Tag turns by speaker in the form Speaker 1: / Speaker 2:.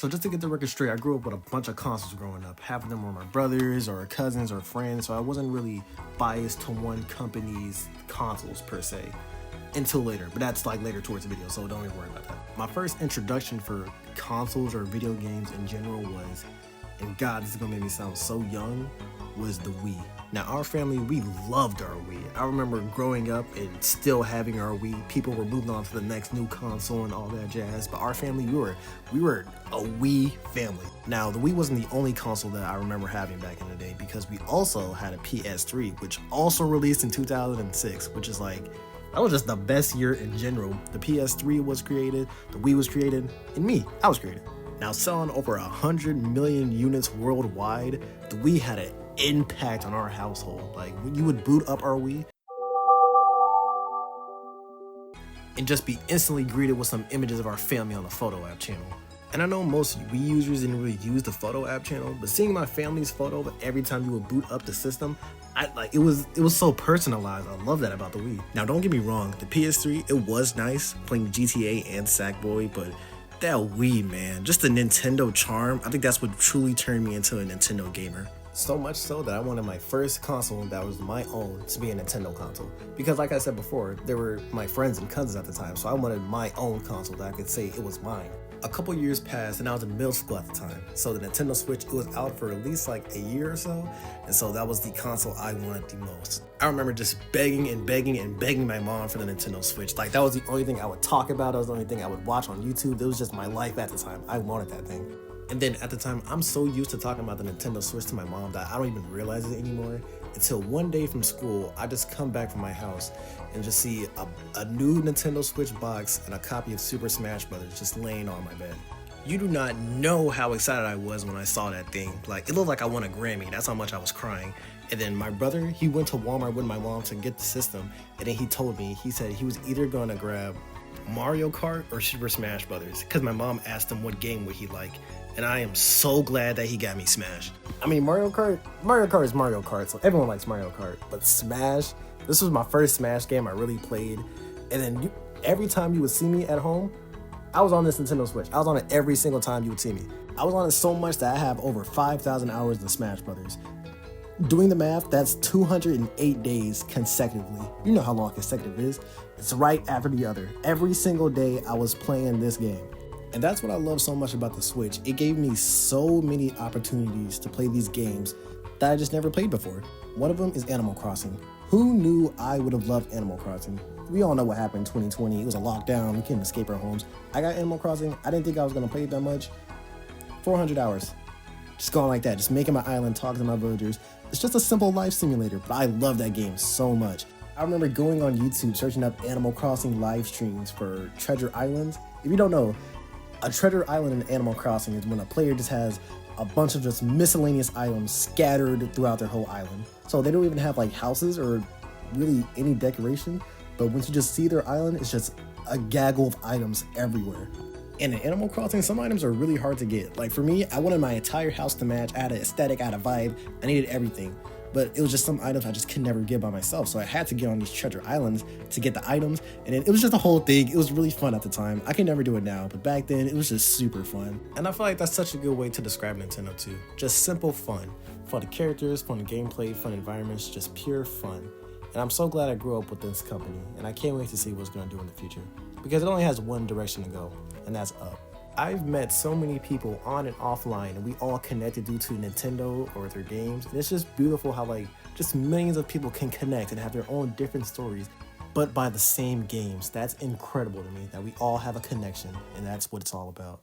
Speaker 1: So just to get the record straight, I grew up with a bunch of consoles growing up. Half of them were my brothers or cousins or friends, so I wasn't really biased to one company's consoles per se until later, but that's like later towards the video, so don't even worry about that. My first introduction for consoles or video games in general was, and God, this is gonna make me sound so young, was the Wii. Now, our family, we loved our Wii. I remember growing up and still having our Wii. People were moving on to the next new console and all that jazz, but our family, we were a Wii family. Now, the Wii wasn't the only console that I remember having back in the day, because we also had a PS3, which also released in 2006, which is like, that was just the best year in general. The PS3 was created, the Wii was created, and me, I was created. Now, selling over 100 million units worldwide, the Wii had an impact on our household. Like, when you would boot up our Wii and just be instantly greeted with some images of our family on the photo app channel. And I know most Wii users didn't really use the photo app channel, but seeing my family's photo every time you would boot up the system, it was so personalized. I love that about the Wii. Now, don't get me wrong, the PS3, it was nice playing GTA and Sackboy, but that Wii, man, just the Nintendo charm, I think that's what truly turned me into a Nintendo gamer. So much so that I wanted my first console that was my own to be a Nintendo console. Because like I said before, they were my friends and cousins at the time, so I wanted my own console that I could say it was mine. A couple years passed and I was in middle school at the time, so the Nintendo Switch, it was out for at least like a year or so, and so that was the console I wanted the most. I remember just begging and begging and begging my mom for the Nintendo Switch. Like, that was the only thing I would talk about, that was the only thing I would watch on YouTube. It was just my life at the time. I wanted that thing. And then at the time, I'm so used to talking about the Nintendo Switch to my mom that I don't even realize it anymore, until one day from school, I just come back from my house and just see a new Nintendo Switch box and a copy of Super Smash Bros. Just laying on my bed. You do not know how excited I was when I saw that thing. Like, it looked like I won a Grammy. That's how much I was crying. And then my brother, he went to Walmart with my mom to get the system, and then he told me, he said he was either going to grab Mario Kart or Super Smash Brothers, because my mom asked him what game would he like. And I am so glad that he got me Smash. I mean, Mario Kart is Mario Kart, so everyone likes Mario Kart. But Smash, this was my first Smash game I really played. And then every time you would see me at home, I was on this Nintendo Switch. I was on it every single time you would see me. I was on it so much that I have over 5,000 hours in Smash Brothers. Doing the math, that's 208 days consecutively. You know how long consecutive is. It's right after the other. Every single day I was playing this game. And that's what I love so much about the Switch. It gave me so many opportunities to play these games that I just never played before. One of them is Animal Crossing. Who knew I would have loved Animal Crossing? We all know what happened in 2020. It was a lockdown. We couldn't escape our homes. I got Animal Crossing. I didn't think I was going to play it that much. 400 hours. Just going like that. Just making my island, talking to my villagers. It's just a simple life simulator, but I love that game so much. I remember going on YouTube, searching up Animal Crossing live streams for treasure islands. If you don't know, a treasure island in Animal Crossing is when a player just has a bunch of just miscellaneous items scattered throughout their whole island. So they don't even have like houses or really any decoration, but once you just see their island, it's just a gaggle of items everywhere. And in Animal Crossing, some items are really hard to get. Like for me, I wanted my entire house to match. I had an aesthetic, I had a vibe, I needed everything. But it was just some items I just could never get by myself. So I had to get on these treasure islands to get the items. And it was just a whole thing. It was really fun at the time. I can never do it now, but back then it was just super fun. And I feel like that's such a good way to describe Nintendo too. Just simple fun. Fun to characters, fun to gameplay, fun environments, just pure fun. And I'm so glad I grew up with this company. And I can't wait to see what it's going to do in the future. Because it only has one direction to go, and that's up. I've met so many people on and offline, and we all connected due to Nintendo or their games. And it's just beautiful how like just millions of people can connect and have their own different stories, but by the same games. That's incredible to me that we all have a connection, and that's what it's all about.